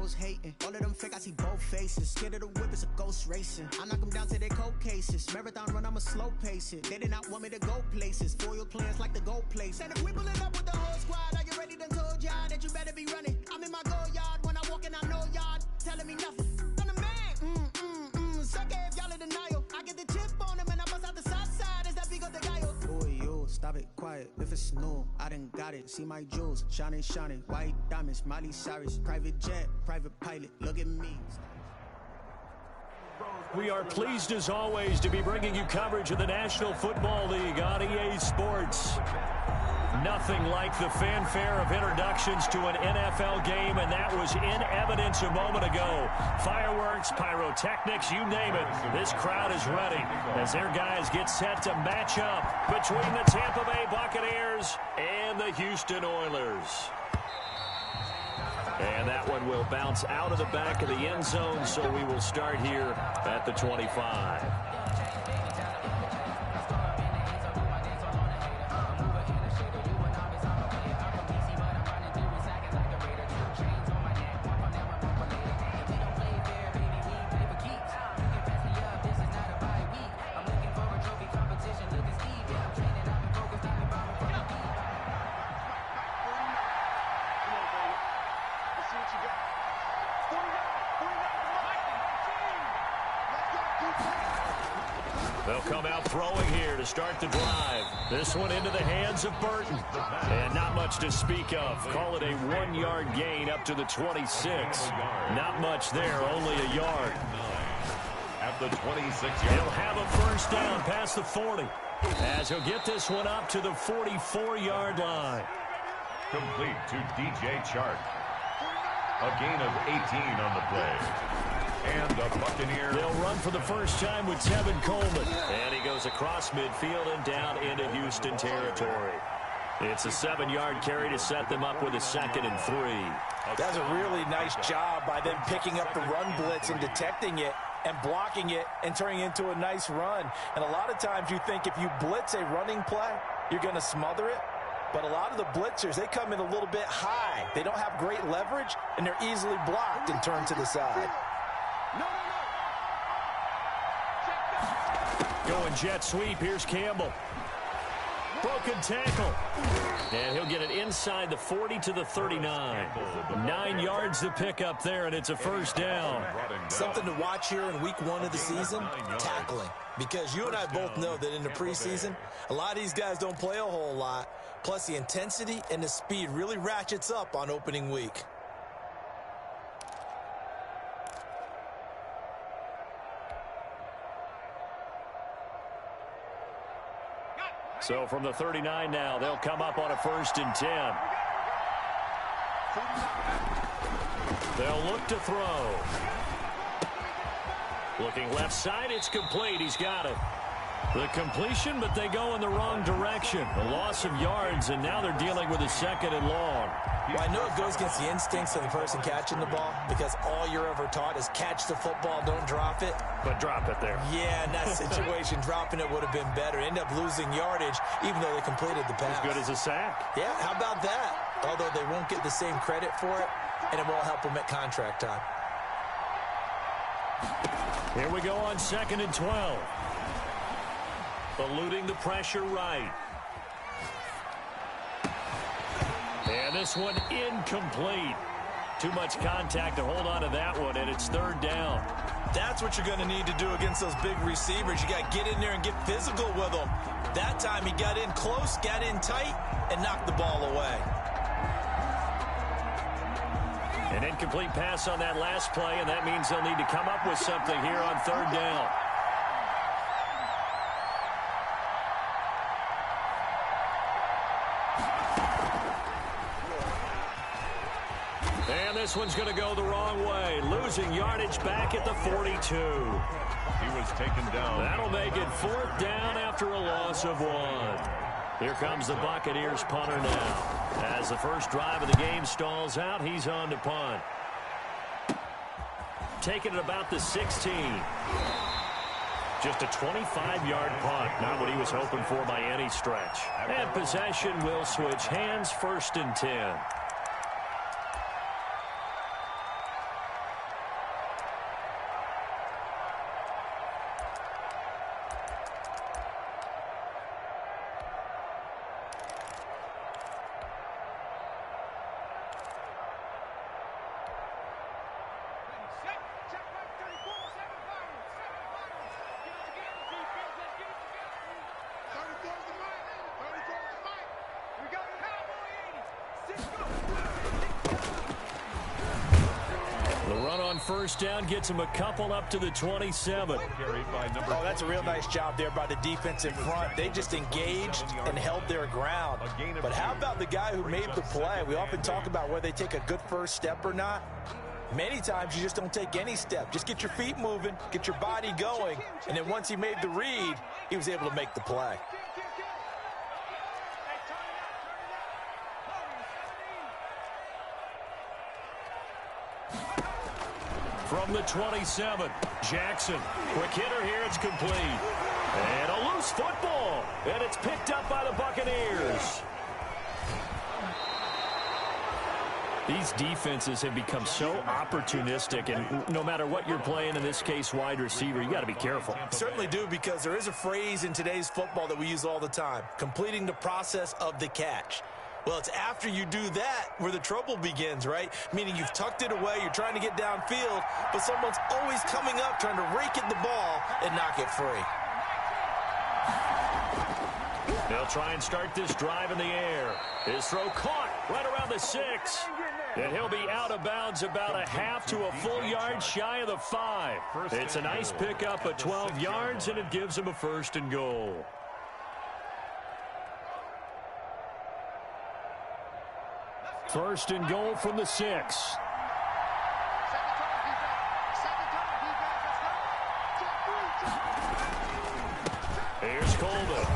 bros hating. All of them fake, I see both faces. Scared of the whip, it's a ghost racing. I knock them down to their cold cases. Marathon run, I'ma slow pace it. They did not want me to go places. Foil plans like the gold place. And if we pulling up with the whole squad, are you ready? Done told y'all that you better be running. I'm in my go yard. When I walk in, I know y'all telling me nothing. I'm the man. Suck it if y'all in denial. I get the chip on them and I bust out the south side. Is that big of the guy? Boy, yo, stop it, quiet. If it's new, I done got it. See my jewels, shining, shining. White diamonds, Miley Cyrus. Private jet, private pilot. Look at me. We are pleased as always to be bringing you coverage of the National Football League on EA Sports. Nothing like the fanfare of introductions to an NFL game, and that was in evidence a moment ago. Fireworks, pyrotechnics, you name it. This crowd is ready as their guys get set to match up between the Tampa Bay Buccaneers and the Houston Oilers. And that one will bounce out of the back of the end zone, so we will start here at the 25. They'll come out throwing here to start the drive. This one into the hands of Burton. And not much to speak of. Call it a 1-yard gain up to the 26. Not much there, only a yard. At the 26-yard. He'll have a first down past the 40. As he'll get this one up to the 44-yard line. Complete to DJ Chark. A gain of 18 on the play. And the Buccaneers. They'll run for the first time with Tevin Coleman. And he goes across midfield and down into Houston territory. It's a 7-yard carry to set them up with a 2nd and 3. That's a really nice job by them picking up the run blitz and detecting it and blocking it and turning it into a nice run. And a lot of times you think if you blitz a running play, you're going to smother it. But a lot of the blitzers, they come in a little bit high. They don't have great leverage, and they're easily blocked and turned to the side. Going jet sweep. Here's Campbell. Broken tackle. And he'll get it inside the 40 to the 39. 9 yards to pick up there, and it's a first down. Something to watch here in week 1 of the season, tackling. Because you and I both know that in the preseason, a lot of these guys don't play a whole lot. Plus, the intensity and the speed really ratchets up on opening week. So from the 39 now, they'll come up on a 1st and 10. They'll look to throw. Looking left side, it's complete. He's got it. The completion, but they go in the wrong direction. A loss of yards, and now they're dealing with a 2nd and long. Well, I know it goes against the instincts of the person catching the ball because all you're ever taught is catch the football, don't drop it. But drop it there. Yeah, in that situation, dropping it would have been better. End up losing yardage, even though they completed the pass. As good as a sack. Yeah, how about that? Although they won't get the same credit for it, and it won't help them at contract time. Here we go on 2nd and 12. Eluding the pressure right. And this one incomplete. Too much contact to hold on to that one, and it's 3rd down. That's what you're going to need to do against those big receivers. You got to get in there and get physical with them. That time he got in close, got in tight, and knocked the ball away. An incomplete pass on that last play, and that means they'll need to come up with something here on 3rd down. And this one's going to go the wrong way. Losing yardage back at the 42. He was taken down. That'll make it 4th down after a loss of 1. Here comes the Buccaneers punter now. As the first drive of the game stalls out, he's on to punt. Taking it about the 16. Just a 25-yard punt. Not what he was hoping for by any stretch. And possession will switch hands, 1st and 10. run on first down gets him a couple up to the 27. Oh, that's a real nice job there by the defense in front. They just engaged and held their ground. But how about the guy who made the play? We often talk about whether they take a good first step or not. Many times you just don't take any step. Just get your feet moving, get your body going, and then once he made the read, he was able to make the play. From the 27, Jackson. Quick hitter here, it's complete. And a loose football. And it's picked up by the Buccaneers. These defenses have become so opportunistic, and no matter what you're playing, in this case, wide receiver, you got to be careful. Certainly do, because there is a phrase in today's football that we use all the time, completing the process of the catch. Well, it's after you do that where the trouble begins, right? Meaning you've tucked it away, you're trying to get downfield, but someone's always coming up trying to rake at the ball and knock it free. They'll try and start this drive in the air. His throw caught right around the 6. And he'll be out of bounds about a half to a full yard shy of the 5. It's a nice pickup of 12 yards, and it gives him a 1st and goal. First and goal from the 6. Here's Colvin.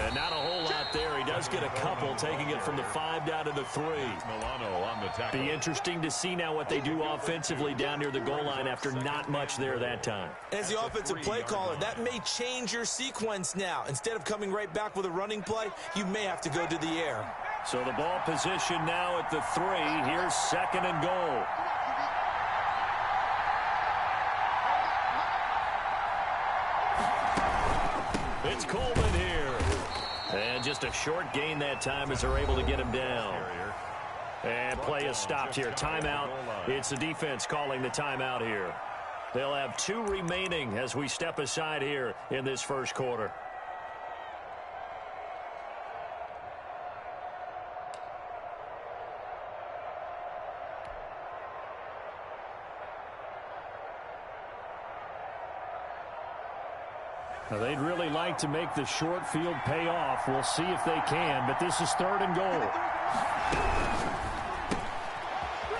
And not a whole lot there. He does get a couple, taking it from the 5 down to the 3. Milano on the tackle. Be interesting to see now what they do offensively down near the goal line after not much there that time. As the offensive play caller, that may change your sequence now. Instead of coming right back with a running play, you may have to go to the air. So the ball position now at the 3. Here's 2nd and goal. It's Coleman here. And just a short gain that time as they're able to get him down. And play is stopped here. Timeout. It's the defense calling the timeout here. They'll have 2 remaining as we step aside here in this first quarter. Now, they'd really like to make the short field pay off. We'll see if they can, but this is 3rd and goal.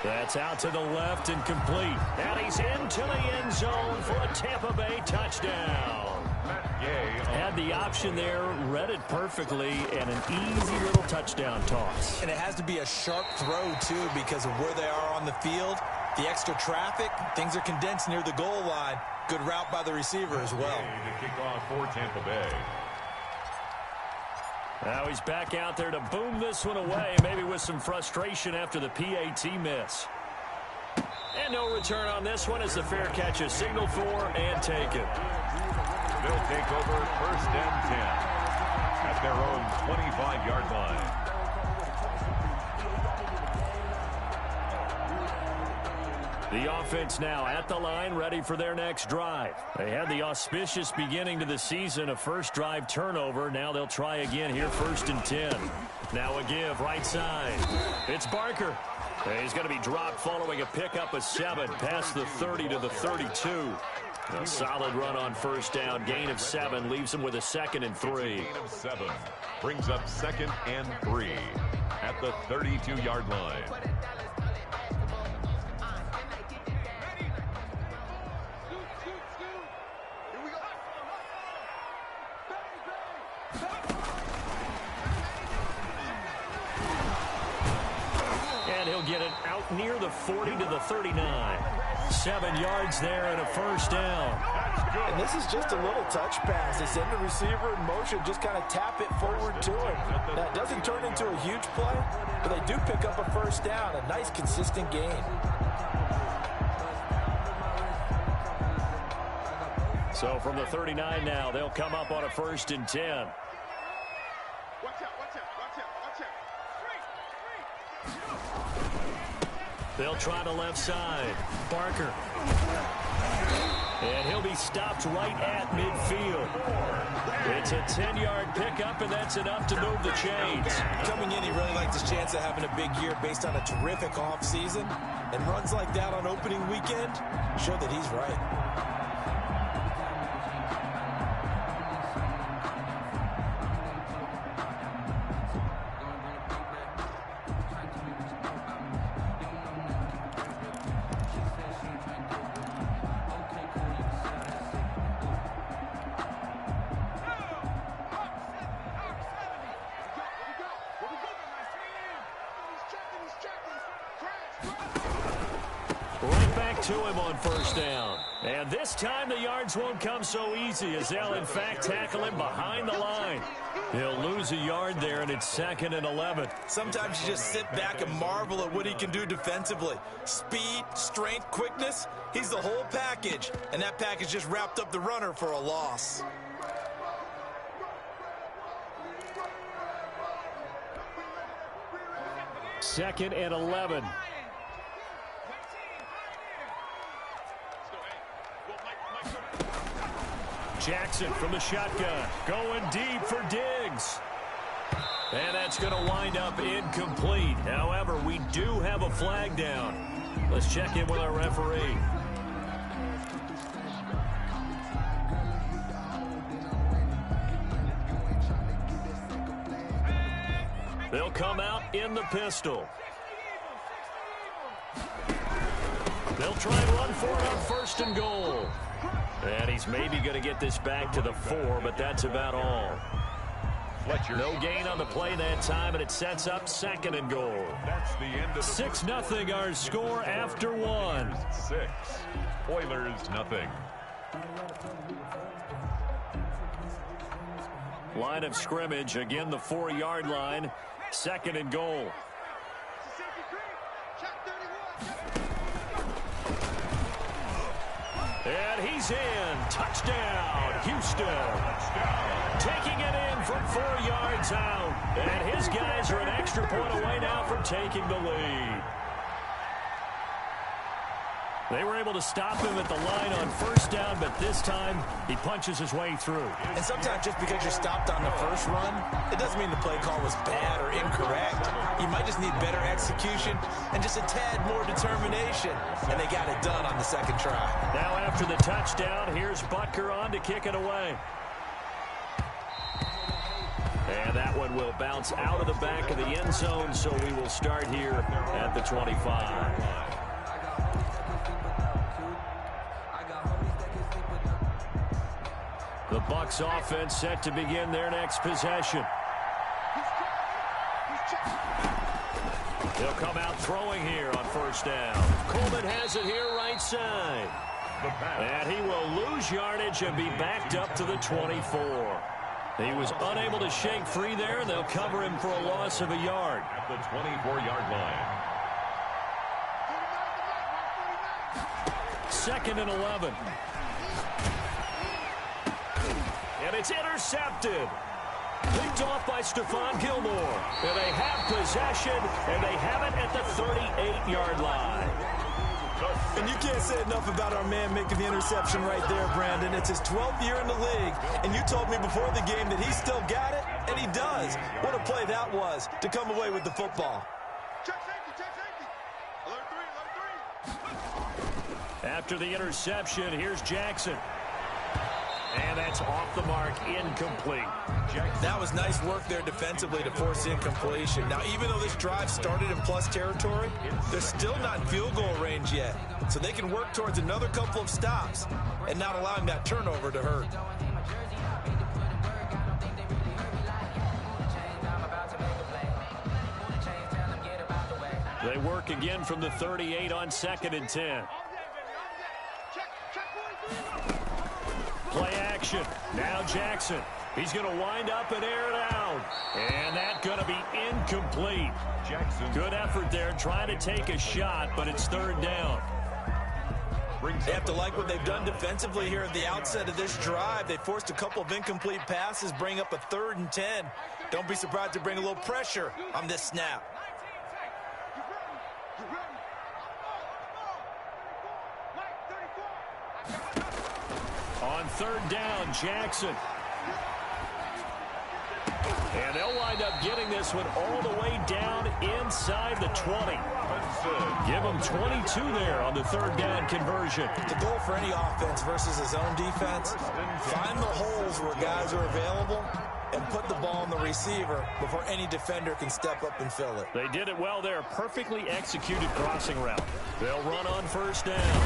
That's out to the left and complete. And he's into the end zone for a Tampa Bay touchdown. Had the option there, read it perfectly, and an easy little touchdown toss. And it has to be a sharp throw, too, because of where they are on the field. The extra traffic, things are condensed near the goal line. Good route by the receiver as well. To kick off for Tampa Bay. Now he's back out there to boom this one away, maybe with some frustration after the PAT miss. And no return on this one as the fair catch is signaled for and taken. They'll take over 1st and 10 at their own 25-yard line. The offense now at the line, ready for their next drive. They had the auspicious beginning to the season, a first drive turnover. Now they'll try again here, 1st and 10. Now a give, right side. It's Barker. He's going to be dropped following a pickup of 7 past the 30 to the 32. A solid run on first down, gain of 7, leaves him with a 2nd and 3. Gain of 7 brings up 2nd and 3 at the 32-yard line. Get it out near the 40 to the 39. 7 yards there and a first down. And this is just a little touch pass. They send the receiver in motion, just kind of tap it forward to him. Now, it doesn't turn into a huge play, but they do pick up a first down, a nice, consistent gain. So from the 39 now, they'll come up on a 1st and 10. They'll try the left side. Barker. And he'll be stopped right at midfield. It's a 10-yard pickup, and that's enough to move the chains. Coming in, he really liked his chance of having a big year based on a terrific offseason. And runs like that on opening weekend show that he's right. Right back to him on first down. And this time the yards won't come so easy as they'll, in fact, tackle him behind the line. He'll lose a yard there, and it's 2nd and 11. Sometimes you just sit back and marvel at what he can do defensively. Speed, strength, quickness, he's the whole package. And that package just wrapped up the runner for a loss. Second and 11. Jackson from the shotgun, going deep for Diggs. And that's going to wind up incomplete. However, we do have a flag down. Let's check in with our referee. They'll come out in the pistol. They'll try and run for it on 1st and goal. And he's maybe going to get this back to the 4, but that's about all. No gain on the play that time, and it sets up 2nd and goal. That's the end of the 6-0 our score after 1. 6. Oilers nothing. Line of scrimmage, again the 4-yard line. 2nd and goal. And he's in. Touchdown, Houston. Taking it in from 4 yards out. And his guys are an extra point away now from taking the lead. They were able to stop him at the line on 1st down, but this time he punches his way through. And sometimes just because you're stopped on the first run, it doesn't mean the play call was bad or incorrect. You might just need better execution and just a tad more determination. And they got it done on the 2nd try. Now after the touchdown, here's Butker on to kick it away. And that one will bounce out of the back of the end zone, so we will start here at the 25. The Bucs offense set to begin their next possession. They'll come out throwing here on 1st down. Coleman has it here right side. And he will lose yardage and be backed up to the 24. He was unable to shake free there, and they'll cover him for a loss of a yard. At the 24-yard line. 2nd and 11. And it's intercepted. Picked off by Stephon Gilmore. And they have possession, and they have it at the 38-yard line. And you can't say enough about our man making the interception right there, Brandon. It's his 12th year in the league, and you told me before the game that he still got it, and he does. What a play that was to come away with the football. After the interception, here's Jackson. And that's off the mark, incomplete. That was nice work there defensively to force incompletion. Now, even though this drive started in plus territory, they're still not in field goal range yet. So they can work towards another couple of stops and not allowing that turnover to hurt. They work again from the 38 on 2nd and 10. Play action. Now Jackson. He's going to wind up and air it out. And that's going to be incomplete. Jackson. Good effort there trying to take a shot, but it's 3rd down. They have to like what they've done defensively here at the outset of this drive. They forced a couple of incomplete passes, bring up a 3rd and 10. Don't be surprised to bring a little pressure on this snap. On third down, Jackson. And they'll wind up getting this one all the way down inside the 20. Give them 22 there on the third down conversion. The goal for any offense versus his own defense, find the holes where guys are available and put the ball on the receiver before any defender can step up and fill it. They did it well there. Perfectly executed crossing route. They'll run on first down.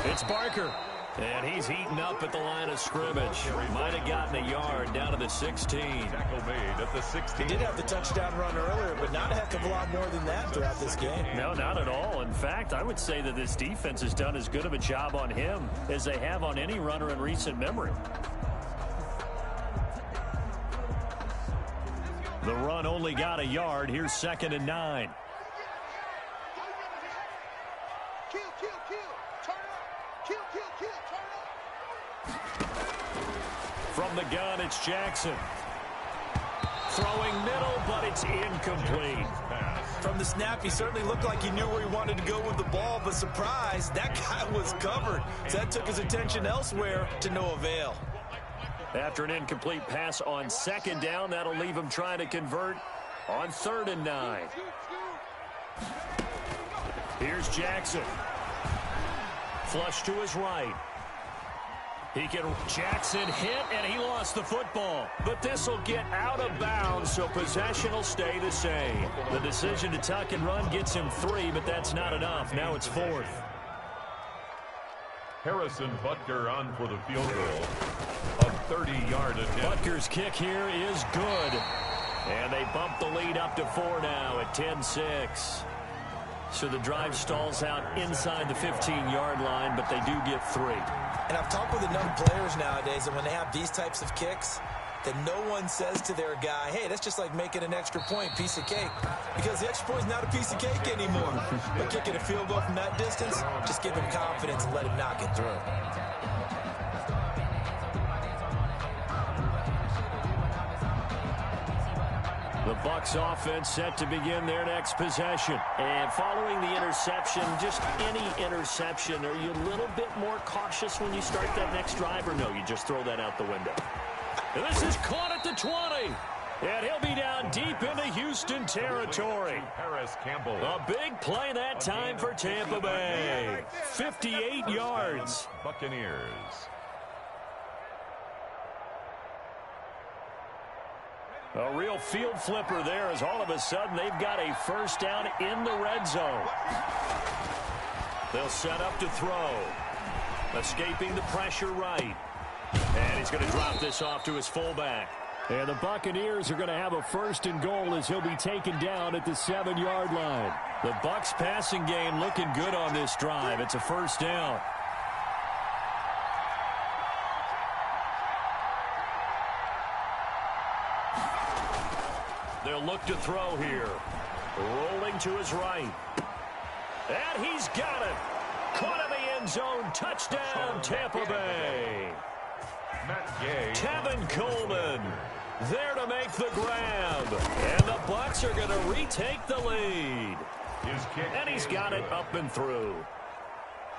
It's Barker. And he's heating up at the line of scrimmage. Might have gotten a yard down to the 16. Tackle made at the 16. He did have the touchdown run earlier, but not a heck of a lot more than that throughout this game. No, not at all. In fact, I would say that this defense has done as good of a job on him as they have on any runner in recent memory. The run only got a yard. Here's 2nd and 9. From the gun, it's Jackson. Throwing middle, but it's incomplete. From the snap, he certainly looked like he knew where he wanted to go with the ball, but surprise, that guy was covered. So that took his attention elsewhere to no avail. After an incomplete pass on 2nd down, that'll leave him trying to convert on 3rd and 9. Here's Jackson. Flush to his right. Jackson hit, and he lost the football. But this will get out of bounds, so possession will stay the same. The decision to tuck and run gets him 3, but that's not enough. Now it's 4th. Harrison Butker on for the field goal. A 30-yard attempt. Butker's kick here is good. And they bump the lead up to 4 now at 10-6. So the drive stalls out inside the 15-yard line, but they do get 3. And I've talked with enough players nowadays, and when they have these types of kicks, that no one says to their guy, hey, that's just like making an extra point, piece of cake. Because the extra point is not a piece of cake anymore. But kicking a field goal from that distance, just give him confidence and let him knock it through. The Bucs offense set to begin their next possession. And following the interception, just any interception, are you a little bit more cautious when you start that next drive, or no, you just throw that out the window? And this is caught at the 20. And he'll be down deep into Houston territory. Harris Campbell. A big play that time for Tampa Bay. 58 yards. Buccaneers. A real field flipper there, as all of a sudden they've got a first down in the red zone. They'll set up to throw. Escaping the pressure right. And he's going to drop this off to his fullback. And the Buccaneers are going to have a 1st and goal as he'll be taken down at the 7-yard line. The Bucs passing game looking good on this drive. It's a 1st down. They'll look to throw here. Rolling to his right. And he's got it. Caught in the end zone. Touchdown, Tampa Bay. Tevin Coleman there to make the grab. And the Bucs are going to retake the lead. And he's got it up and through.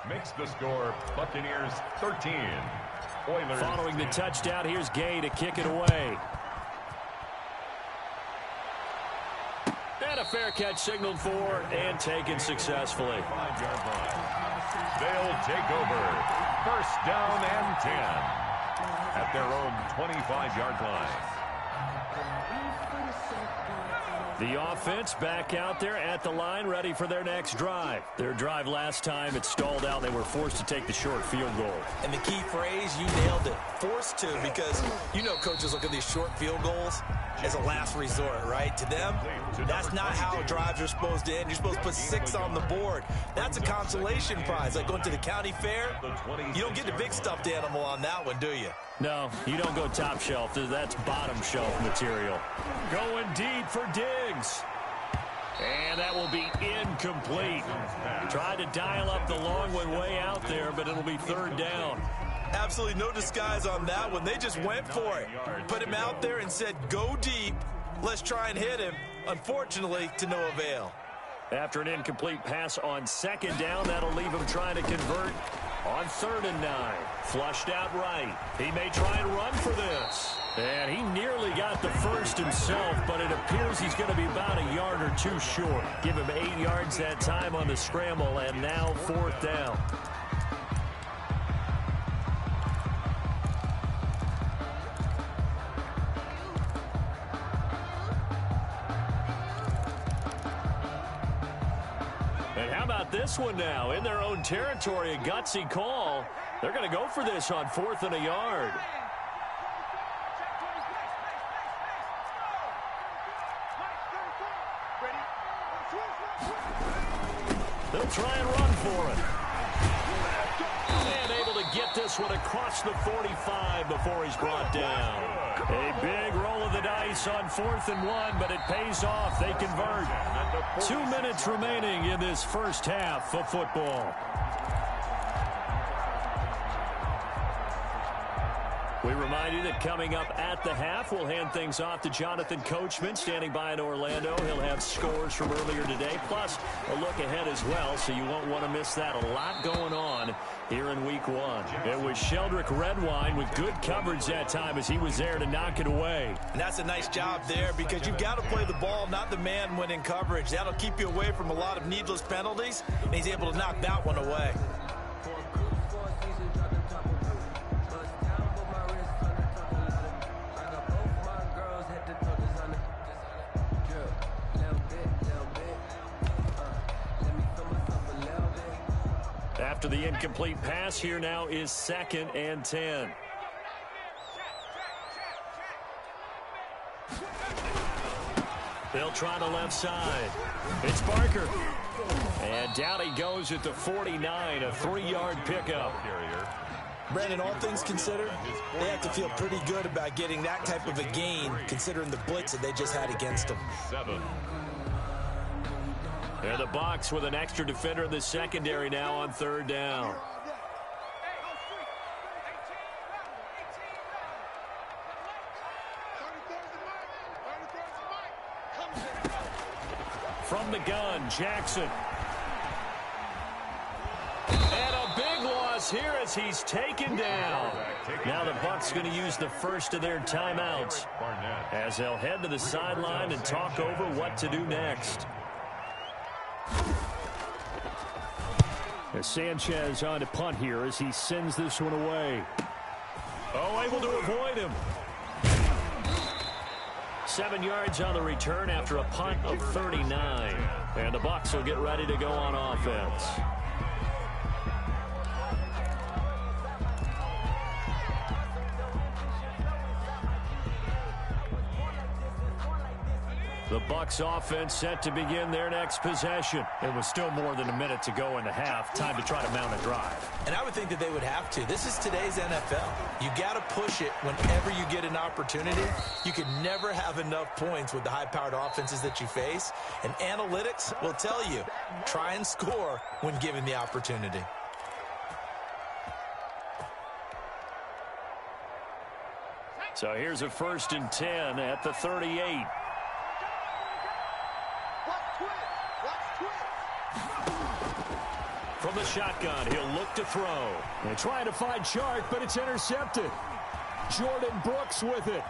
Makes the score Buccaneers 13. Oilers. Following the touchdown, here's Gay to kick it away. And a fair catch signaled for and taken successfully. 5-yard line. They'll take over. 1st down and 10 at their own 25-yard line. The offense back out there at the line, ready for their next drive. Their drive last time, it stalled out. They were forced to take the short field goal. And the key phrase, you nailed it. Forced to, because you know coaches look at these short field goals as a last resort, right? To them, that's not how drives are supposed to end. You're supposed to put 6 on the board. That's a consolation prize. Like going to the county fair, you don't get the big stuffed animal on that one, do you? No, you don't go top shelf. That's bottom shelf material. Going deep for Diggs. And that will be incomplete. Tried to dial up the long one way out there, but it'll be 3rd down. Absolutely no disguise on that one. They just went for it. Put him out there and said, go deep. Let's try and hit him. Unfortunately, to no avail. After an incomplete pass on 2nd down, that'll leave him trying to convert On 3rd and 9. Flushed out right. He may try and run for this. And he nearly got the first himself, but it appears he's going to be about a yard or two short. Give him 8 yards that time on the scramble, and now 4th down. And how about this one now? In their own territory, a gutsy call. They're going to go for this on 4th and a yard. They'll try and run for it. And able to get this one across the 45 before he's brought down. A big roll of the dice on 4th and 1, but it pays off. They convert. 2 minutes remaining in this first half of football. We remind you that coming up at the half, we'll hand things off to Jonathan Coachman, standing by in Orlando. He'll have scores from earlier today, plus a look ahead as well, so you won't want to miss that. A lot going on here in Week 1. It was Sheldrick Redwine with good coverage that time as he was there to knock it away. And that's a nice job there because you've got to play the ball, not the man when in coverage. That'll keep you away from a lot of needless penalties, and he's able to knock that one away. After the incomplete pass, here now is 2nd and 10. They'll try the left side. It's Barker. And down he goes at the 49, a 3-yard pickup. Brandon, all things considered, they have to feel pretty good about getting that type of a gain, considering the blitz that they just had against them. 7. And the Bucs with an extra defender in the secondary now on 3rd down. From the gun, Jackson. And a big loss here as he's taken down. Now the Bucs going to use the first of their timeouts as they'll head to the sideline and talk over what to do next. As Sanchez on to punt here as he sends this one away. Oh, able to avoid him. 7 yards on the return after a punt of 39. And the Bucs will get ready to go on offense. The Bucs offense set to begin their next possession. It was still more than a minute to go in the half. Time to try to mount a drive. And I would think that they would have to. This is today's NFL. You got to push it whenever you get an opportunity. You can never have enough points with the high-powered offenses that you face. And analytics will tell you, try and score when given the opportunity. So here's a 1st and 10 at the 38. From the shotgun, he'll look to throw. They're trying to find Chark, but it's intercepted. Jordan Brooks with it.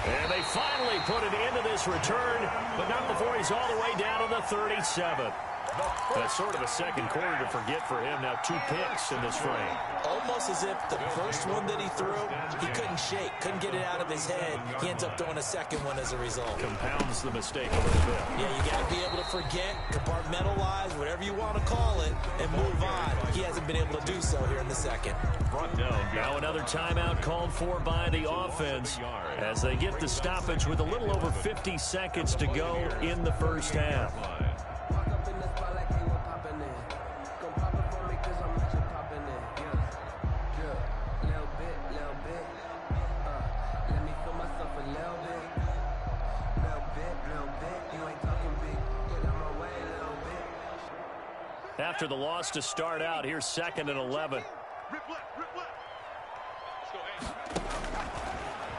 And they finally put it into this return, but not before he's all the way down to the 37. That's sort of a second quarter to forget for him. Now 2 picks in this frame. Almost as if the first one that he threw, he couldn't shake, couldn't get it out of his head. He ends up throwing a second one as a result. Compounds the mistake a little bit. Yeah, you got to be able to forget, compartmentalize, whatever you want to call it, and move on. He hasn't been able to do so here in the second. Brought down. Now another timeout called for by the offense as they get the stoppage with a little over 50 seconds to go in the first half. After the loss to start out, here's 2nd and 11.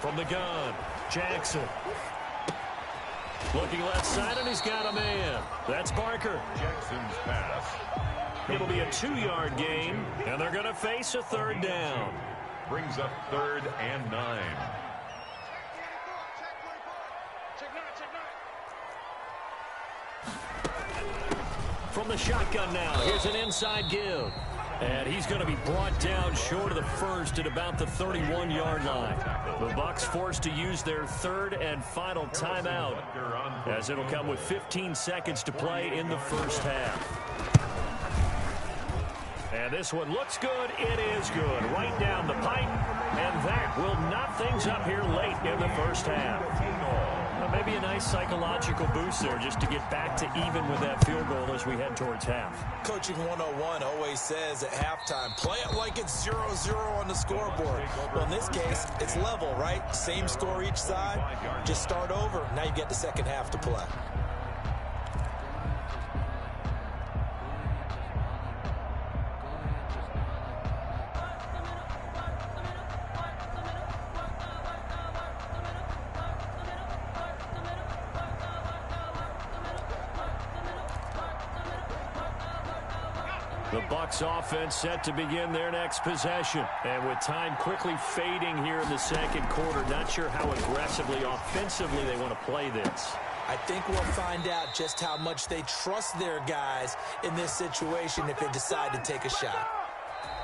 From the gun, Jackson. Looking left side, and he's got a man. That's Barker. Jackson's pass It'll be a 2-yard gain, and they're going to face a third down. Brings up 3rd and 9. From the shotgun now, here's an inside give. And he's going to be brought down short of the first at about the 31-yard line. The Bucs forced to use their 3rd and final timeout, as it'll come with 15 seconds to play in the first half. And this one looks good. It is good. Right down the pipe. And that will knot things up here late in the first half. Well, maybe a nice psychological boost there just to get back to even with that field goal as we head towards half. Coaching 101 always says at halftime, play it like it's 0-0 on the scoreboard. Well, in this case, it's level, right? Same score each side. Just start over. Now you get the second half to play. The Bucs offense set to begin their next possession. And with time quickly fading here in the second quarter, not sure how aggressively, offensively they want to play this. I think we'll find out just how much they trust their guys in this situation if they decide to take a shot.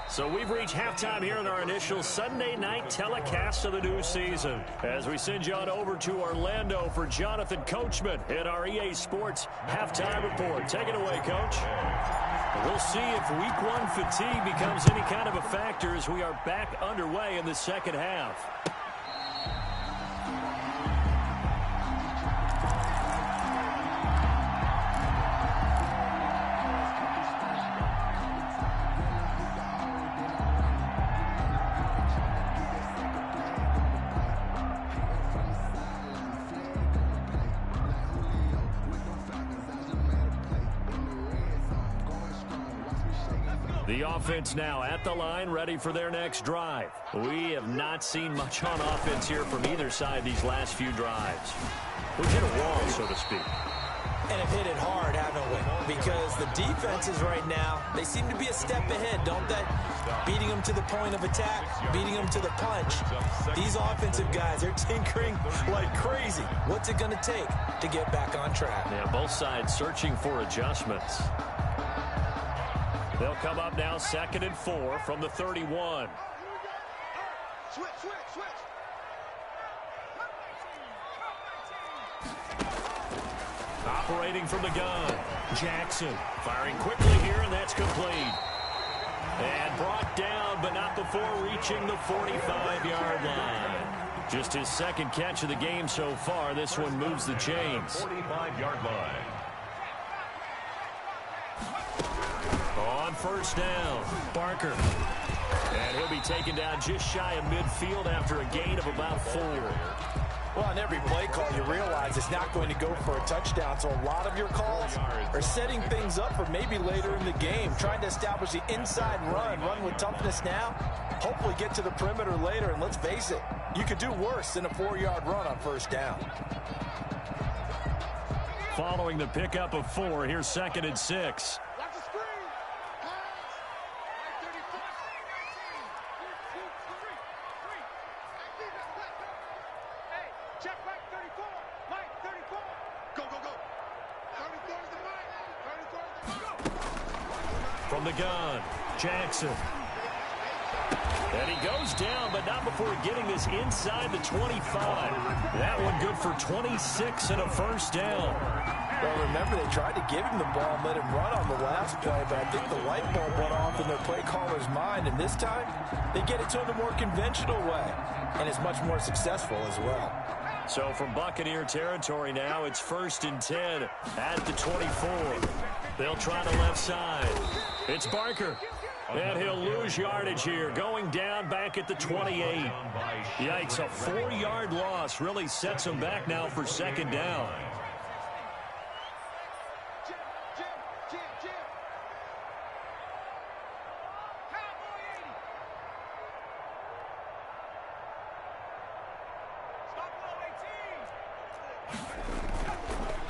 So we've reached halftime here in our initial Sunday night telecast of the new season. As we send you on over to Orlando for Jonathan Coachman in our EA Sports Halftime Report. Take it away, Coach. We'll see if Week 1 fatigue becomes any kind of a factor as we are back underway in the second half. The offense now at the line, ready for their next drive. We have not seen much on offense here from either side these last few drives. We've hit a wall, so to speak. And have hit it hard, haven't we? Because the defenses right now, they seem to be a step ahead, don't they? Beating them to the point of attack, beating them to the punch. These offensive guys, they're tinkering like crazy. What's it going to take to get back on track? Yeah, both sides searching for adjustments. They'll come up now 2nd and 4 from the 31. Switch. Operating from the gun. Jackson firing quickly here, and that's complete. And brought down, but not before reaching the 45-yard line. Just his second catch of the game so far. This one moves the chains. 45-yard line. On first down, Barker. And he'll be taken down just shy of midfield after a gain of about 4. Well, on every play call, you realize it's not going to go for a touchdown. So a lot of your calls are setting things up for maybe later in the game, trying to establish the inside run with toughness now, hopefully get to the perimeter later. And let's face it, you could do worse than a 4-yard run on first down. Following the pickup of 4, here's 2nd and 6. From the gun, Jackson. And he goes down, but not before getting this inside the 25. That one good for 26 and a first down. Well, remember, they tried to give him the ball and let him run on the last play, but I think the light bulb went off in their play caller's mind, and this time they get it to him the more conventional way, and it's much more successful as well. So from Buccaneer territory now, it's 1st and 10 at the 24. They'll try the left side. It's Barker. And he'll lose yardage here, going down back at the 28. Yikes, a 4-yard loss really sets him back now for 2nd down.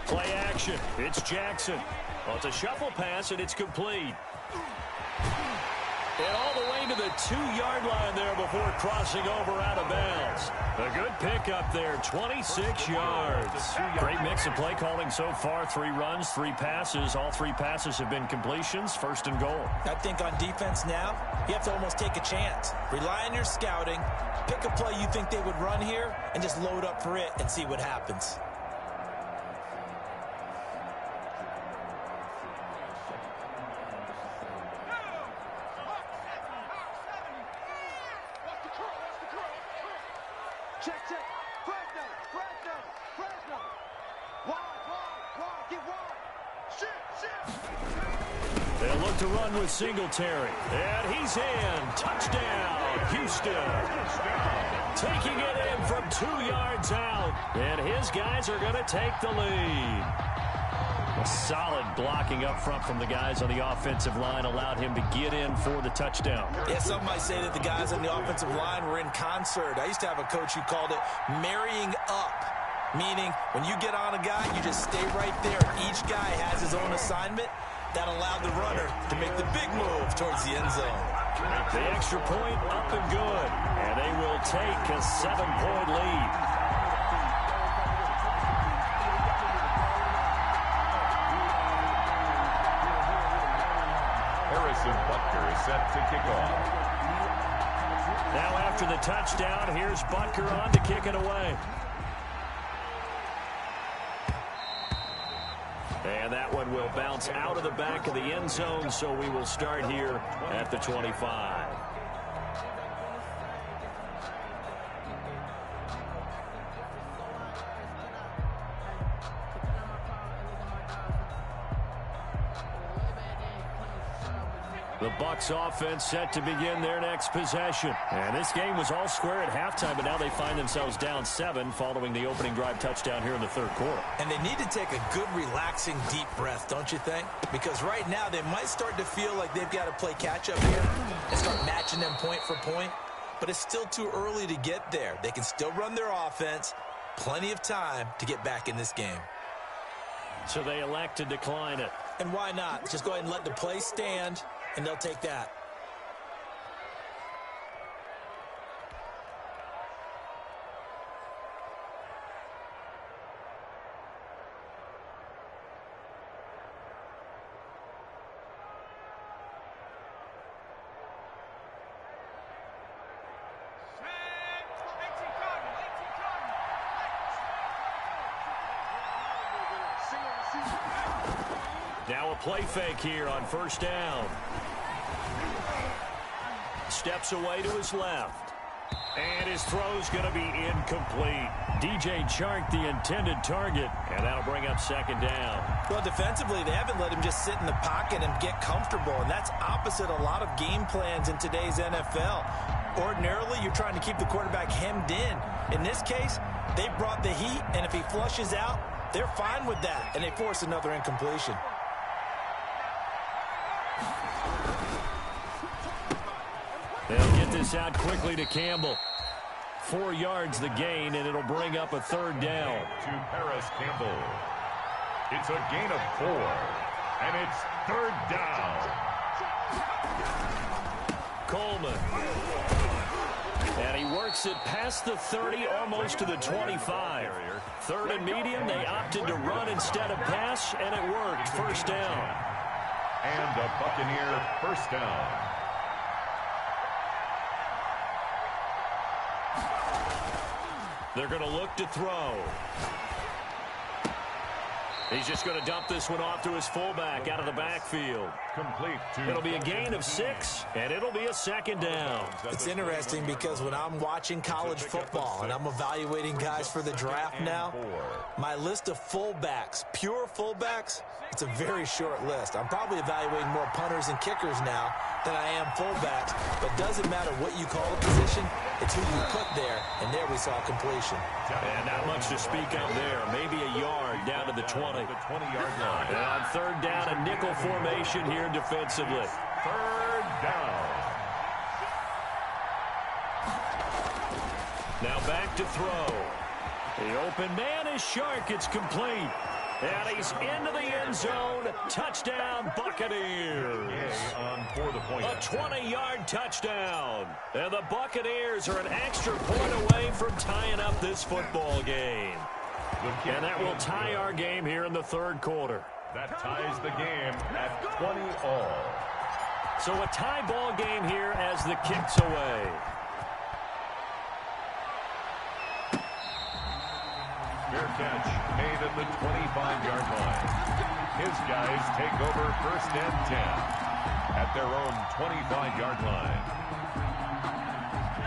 Play action. It's Jackson. Well, it's a shuffle pass, and it's complete. And all the way to the 2-yard line there before crossing over out of bounds. A good pickup there, 26 yards. Great mix of play calling so far. 3 runs, 3 passes. All 3 passes have been completions. First and goal. I think on defense now, you have to almost take a chance. Rely on your scouting. Pick a play you think they would run here and just load up for it and see what happens. They'll look to run with Singletary. And he's in. Touchdown, Houston. Taking it in from 2 yards out. And his guys are going to take the lead. A solid blocking up front from the guys on the offensive line allowed him to get in for the touchdown. Yeah, some might say that the guys on the offensive line were in concert. I used to have a coach who called it marrying up, meaning when you get on a guy, you just stay right there. Each guy has his own assignment. That allowed the runner to make the big move towards the end zone. The extra point up and good, and they will take a 7-point lead. Harrison Butker is set to kick off. Now after the touchdown, here's Butker on to kick it away. And that one will bounce out of the back of the end zone, so we will start here at the 25. The Bucs offense set to begin their next possession. And this game was all square at halftime, but now they find themselves down 7 following the opening drive touchdown here in the third quarter. And they need to take a good, relaxing, deep breath, don't you think? Because right now they might start to feel like they've got to play catch-up here and start matching them point for point. But it's still too early to get there. They can still run their offense. Plenty of time to get back in this game. So they elect to decline it. And why not? Just go ahead and let the play stand, and they'll take that. Now a play fake here on first down. Steps away to his left. And his throw's going to be incomplete. DJ Chark, the intended target, and that'll bring up second down. Well, defensively, they haven't let him just sit in the pocket and get comfortable, and that's opposite a lot of game plans in today's NFL. Ordinarily, you're trying to keep the quarterback hemmed in. In this case, they brought the heat, and if he flushes out, they're fine with that, and they force another incompletion. They'll get this out quickly to Campbell. 4 yards the gain, and it'll bring up a third down. To Paris Campbell. It's a gain of 4, and it's third down. Coleman. And he works it past the 30, almost to the 25. Third and medium, they opted to run instead of pass, and it worked. First down. And a Buccaneer first down. They're going to look to throw. He's just going to dump this one off to his fullback out of the backfield. Complete. It'll be a gain of 6, and it'll be a second down. It's interesting because when I'm watching college football and I'm evaluating guys for the draft now, my list of fullbacks, pure fullbacks, it's a very short list. I'm probably evaluating more punters and kickers now than I am fullbacks, but doesn't matter what you call a position, it's who you put there, and there we saw completion. And not much to speak of there. Maybe a yard down to the 20. The 20-yard line. And on third down, a nickel formation here defensively. Third down. Now back to throw. The open man is Shark. It's complete. And he's into the end zone. Touchdown, Buccaneers. A 20-yard touchdown. And the Buccaneers are an extra point away from tying up this football game. And that will tie our game here in the third quarter. That ties the game at 20 all. So a tie ball game here as the kick's away. Fair catch made at the 25-yard line. His guys take over 1st and 10 at their own 25-yard line.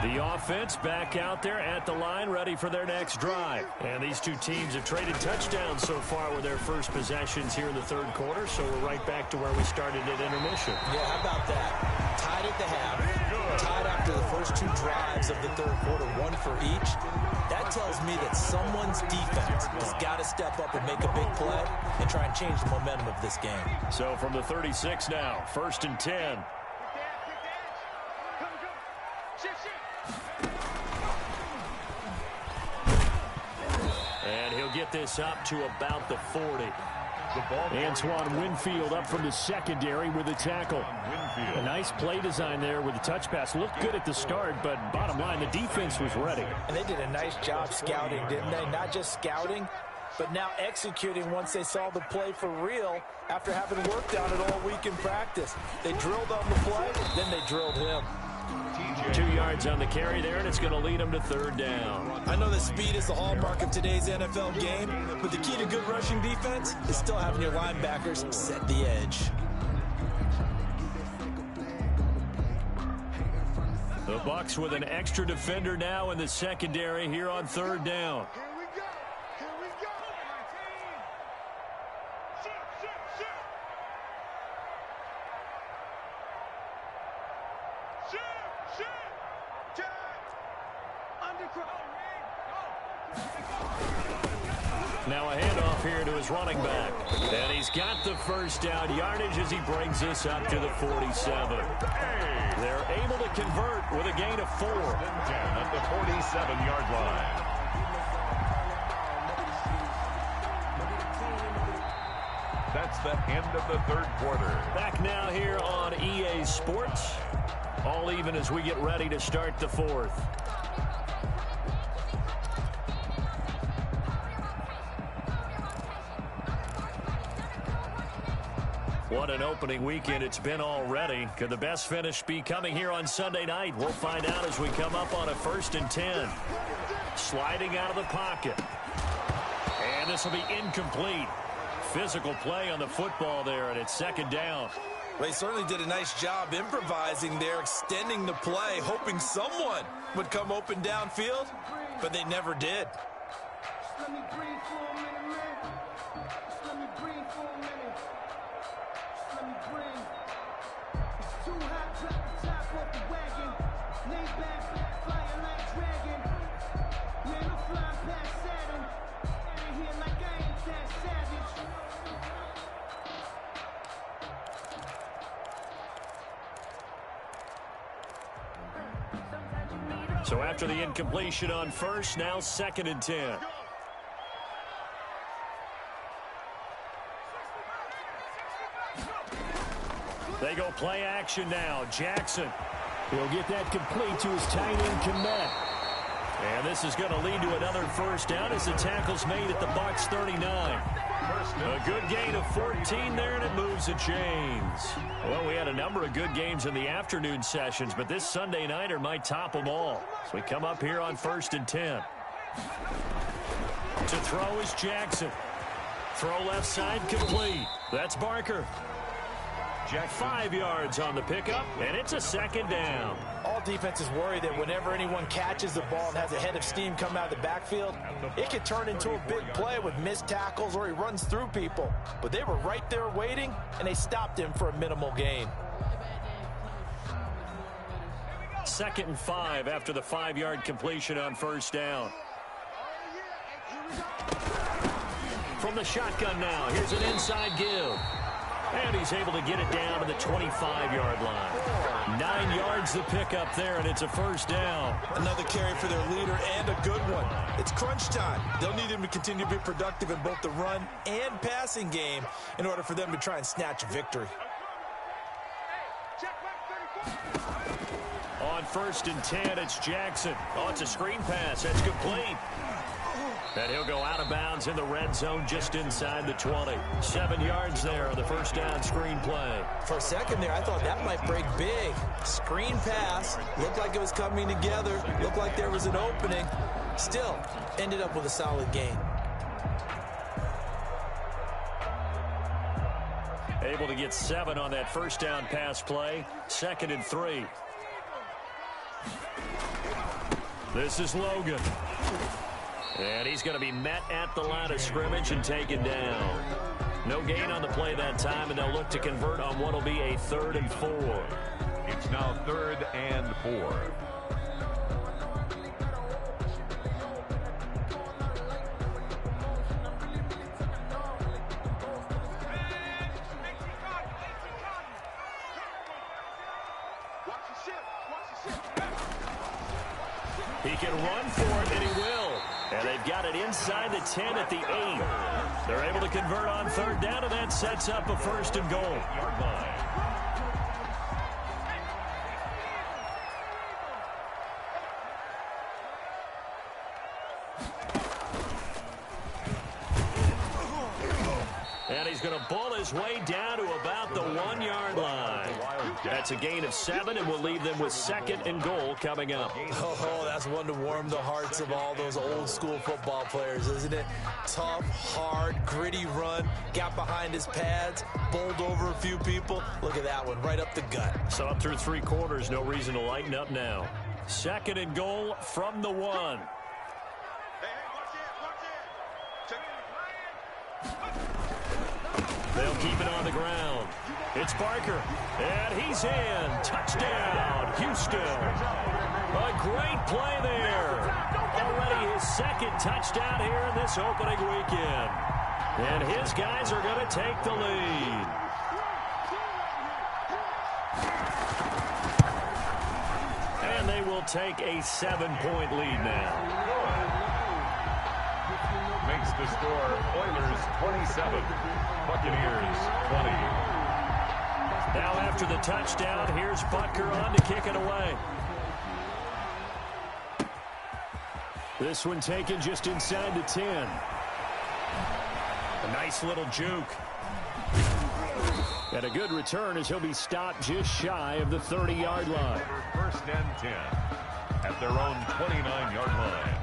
The offense back out there at the line, ready for their next drive. And these two teams have traded touchdowns so far with their first possessions here in the third quarter, so we're right back to where we started at intermission. Yeah, how about that? Tied at the half, tied after the first two drives of the third quarter, one for each. That tells me that someone's defense has got to step up and make a big play and try and change the momentum of this game. So from the 36 now, 1st and 10. And he'll get this up to about the 40. Antoine Winfield up from the secondary with a tackle. A nice play design there with the touch pass. Looked good at the start, but bottom line, the defense was ready. And they did a nice job scouting, didn't they? Not just scouting, but now executing once they saw the play for real after having worked on it all week in practice. They drilled on the play, then they drilled him. 2 yards on the carry there, and it's going to lead them to 3rd down. I know that speed is the hallmark of today's NFL game, but the key to good rushing defense is still having your linebackers set the edge. The Bucs with an extra defender now in the secondary here on 3rd down. Now a handoff here to his running back. And he's got the first down yardage as he brings this up to the 47. They're able to convert with a gain of 4. At the 47-yard line. That's the end of the third quarter. Back now here on EA Sports. All even as we get ready to start the fourth. What an opening weekend it's been already. Could the best finish be coming here on Sunday night? We'll find out as we come up on a 1st and 10. Sliding out of the pocket. And this will be incomplete. Physical play on the football there, and it's 2nd down. They certainly did a nice job improvising there, extending the play, hoping someone would come open downfield, but they never did. Let me breathe for a minute, man. Just let me breathe for a minute. Just let me breathe. It's too hot, drop the top off the wagon. Lay back, flying like dragon. Man, I'm flying past Saturn. Out of here like I ain't that savage. So after the incompletion on first, now 2nd and 10. They go play action now. Jackson. He'll get that complete to his tight end Kmet. And this is going to lead to another 1st down as the tackle's made at the Bucs 39. A good gain of 14 there, and it moves the chains. Well, we had a number of good games in the afternoon sessions, but this Sunday nighter might top them all. So we come up here on 1st and 10. To throw is Jackson. Throw left side complete. That's Barker. 5 yards on the pickup, and it's a 2nd down. All defenses worry that whenever anyone catches the ball and has a head of steam come out of the backfield, it could turn into a big play with missed tackles or he runs through people. But they were right there waiting, and they stopped him for a minimal gain. 2nd and 5 after the 5-yard completion on 1st down. From the shotgun now, here's an inside give. And he's able to get it down to the 25-yard line. 9 yards to pick up there, and it's a first down. Another carry for their leader, and a good one. It's crunch time. They'll need him to continue to be productive in both the run and passing game in order for them to try and snatch a victory. On 1st and 10, it's Jackson. Oh, it's a screen pass. That's complete. And he'll go out of bounds in the red zone just inside the 20. 7 yards there on the first down screen play. For a second there, I thought that might break big. Screen pass. Looked like it was coming together. Looked like there was an opening. Still, ended up with a solid gain. Able to get 7 on that first down pass play. 2nd and 3. This is Logan. And he's going to be met at the line of scrimmage and taken down. No gain on the play that time, and they'll look to convert on what will be a 3rd and 4. It's now 3rd and 4. He can run for it, and he will. And they've got it inside the 10 at the 8. They're able to convert on 3rd down, and that sets up a 1st and goal. And he's going to bull his way down to about the 1-yard line. That's a gain of 7, and will leave them with 2nd and goal coming up. Oh, that's one to warm the hearts of all those old-school football players, isn't it? Tough, hard, gritty run. Got behind his pads, bowled over a few people. Look at that one, right up the gut. So up through 3 quarters, no reason to lighten up now. 2nd and goal from the 1. They'll keep it on the ground. It's Barker, and he's in. Touchdown, Houston. A great play there. Already his 2nd touchdown here in this opening weekend. And his guys are going to take the lead. And they will take a 7-point lead now. Makes the score Oilers 27, Buccaneers 20. Now after the touchdown, here's Butker on to kick it away. This one taken just inside the 10. A nice little juke. And a good return as he'll be stopped just shy of the 30-yard line. 1st and 10 at their own 29-yard line.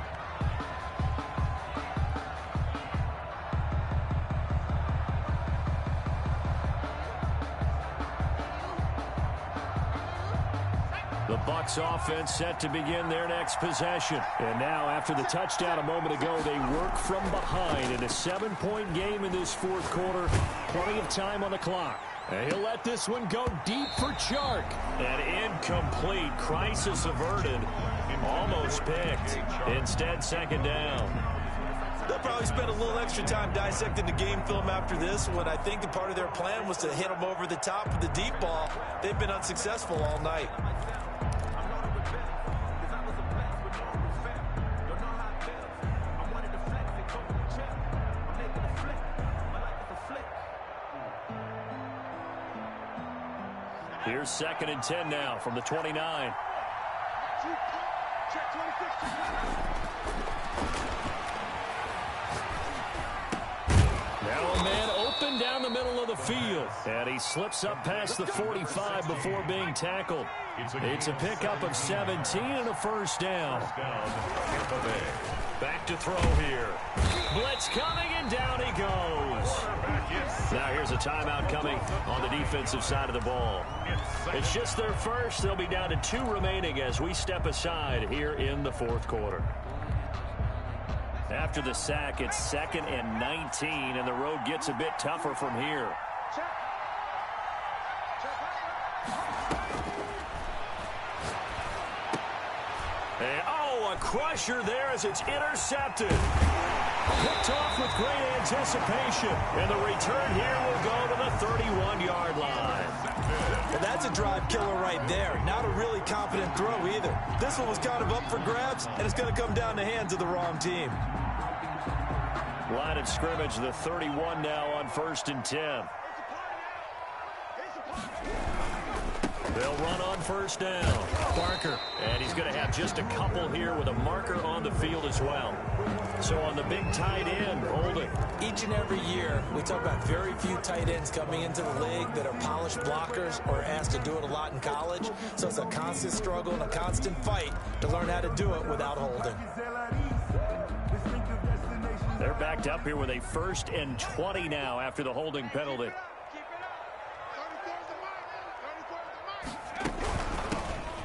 The Bucs offense set to begin their next possession. And now, after the touchdown a moment ago, they work from behind in a 7-point game in this 4th quarter. Plenty of time on the clock. And he'll let this one go deep for Chark. And incomplete. Crisis averted. Almost picked. Instead, 2nd down. They'll probably spend a little extra time dissecting the game film after this one. I think a part of their plan was to hit them over the top with the deep ball. They've been unsuccessful all night. Here's 2nd and 10 now from the 29. Now a man open down the middle of the field. And he slips up past the 45 before being tackled. It's a pickup of 17 and a 1st down. Back to throw here. Blitz coming, and down he goes. Now here's a timeout coming on the defensive side of the ball. It's just their first. They'll be down to 2 remaining as we step aside here in the 4th quarter. After the sack, it's 2nd and 19, and the road gets a bit tougher from here. And, a a crusher there as it's intercepted. Picked off with great anticipation. And the return here will go to the 31-yard line. Well, that's a drive killer right there. Not a really confident throw either. This one was kind of up for grabs, and it's going to come down the hands of the wrong team. Line of scrimmage, the 31 now on 1st and 10. They'll run on 1st down. Parker, and he's going to have just a couple here with a marker on the field as well. So on the big tight end, holding. Each and every year, we talk about very few tight ends coming into the league that are polished blockers or asked to do it a lot in college. So it's a constant struggle and a constant fight to learn how to do it without holding. They're backed up here with a 1st and 20 now after the holding penalty.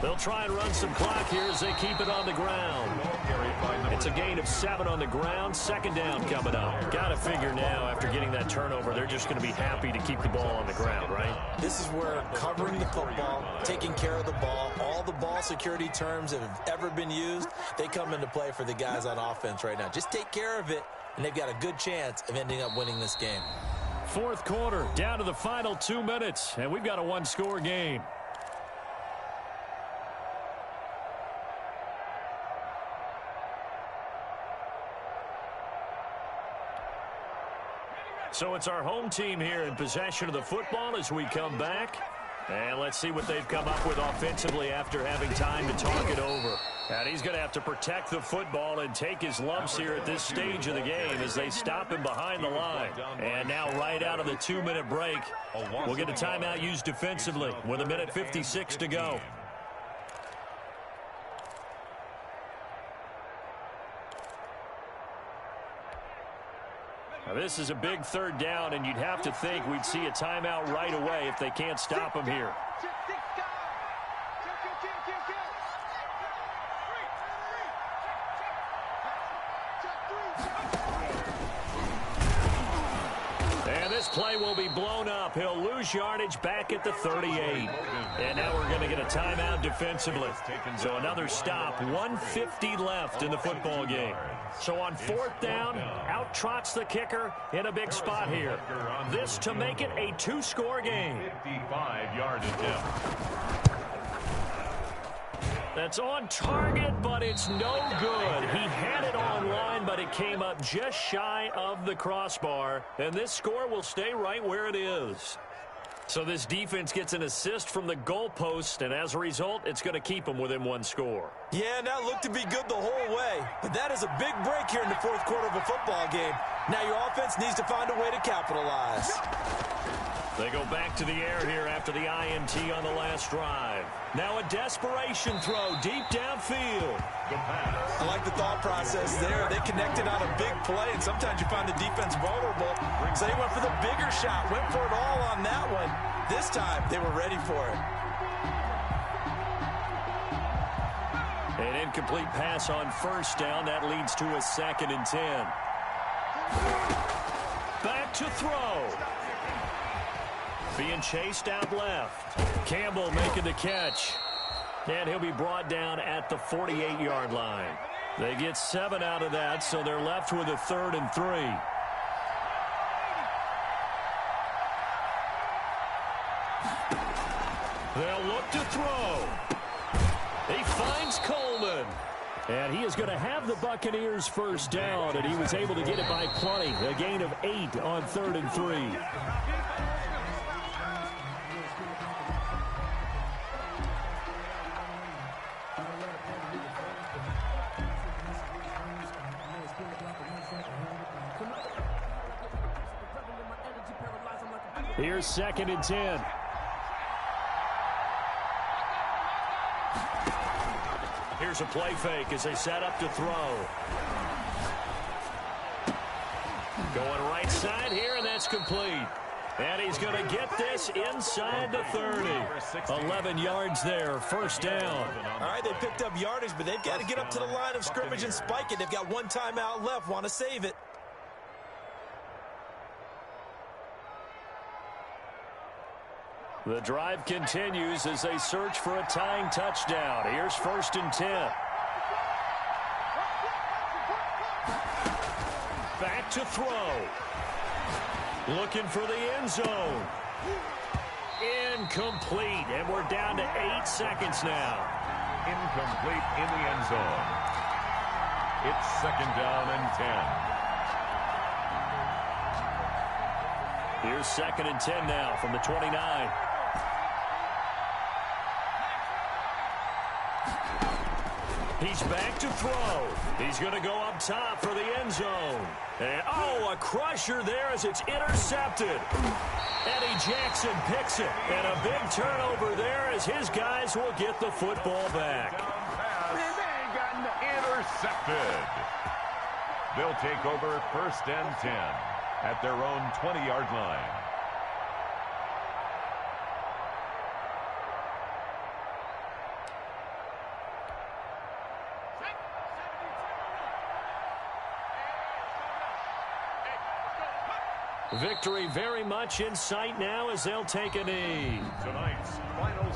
They'll try and run some clock here as they keep it on the ground. It's a gain of 7 on the ground. 2nd down coming up. Got to figure now after getting that turnover, they're just going to be happy to keep the ball on the ground, right? This is where covering the football, taking care of the ball, all the ball security terms that have ever been used, they come into play for the guys on offense right now. Just take care of it, and they've got a good chance of ending up winning this game. 4th quarter, down to the final 2 minutes, and we've got a 1-score game. So it's our home team here in possession of the football as we come back. And let's see what they've come up with offensively after having time to talk it over. And he's going to have to protect the football and take his lumps here at this stage of the game as they stop him behind the line. And now right out of the 2-minute break, we'll get a timeout used defensively with 1:56 to go. Now this is a big 3rd down, and you'd have to think we'd see a timeout right away if they can't stop him here. And this play will be blown up. He'll lose yardage back at the 38. And now we're going to get a timeout defensively. So another stop, 1:50 left in the football game. So on 4th down, out trots the kicker in a big spot here. This to make it a 2-score game. 55-yard attempt. That's on target, but it's no good. He had it on line, but it came up just shy of the crossbar. And this score will stay right where it is. So this defense gets an assist from the goalpost, and as a result, it's going to keep them within 1 score. Yeah, and that looked to be good the whole way. But that is a big break here in the 4th quarter of a football game. Now your offense needs to find a way to capitalize. They go back to the air here after the INT on the last drive. Now a desperation throw deep downfield. I like the thought process there. They connected on a big play, and sometimes you find the defense vulnerable. So they went for the bigger shot, went for it all on that one. This time, they were ready for it. An incomplete pass on 1st down. That leads to a 2nd and 10. Back to throw. Being chased out left. Campbell making the catch. And he'll be brought down at the 48-yard line. They get 7 out of that, so they're left with a 3rd and 3. They'll look to throw. He finds Coleman. And he is going to have the Buccaneers 1st down, and he was able to get it by plenty. A gain of 8 on 3rd and 3. Here's 2nd and 10. Here's a play fake as they set up to throw. Going right side here, and that's complete. And he's going to get this inside the 30. 11 yards there, 1st down. All right, they picked up yardage, but they've got to get up to the line of scrimmage and spike it. They've got 1 timeout left, want to save it. The drive continues as they search for a tying touchdown. Here's 1st and 10. to throw. Looking for the end zone. Incomplete, and we're down to 8 seconds now. Incomplete in the end zone. It's 2nd down and 10. Here's 2nd and 10 now from the 29. He's back to throw. He's going to go up top for the end zone. And, a crusher there as it's intercepted. Eddie Jackson picks it. And a big turnover there as his guys will get the football back. Intercepted. They'll take over 1st and 10 at their own 20-yard line. Victory very much in sight now as they'll take a knee. Tonight's final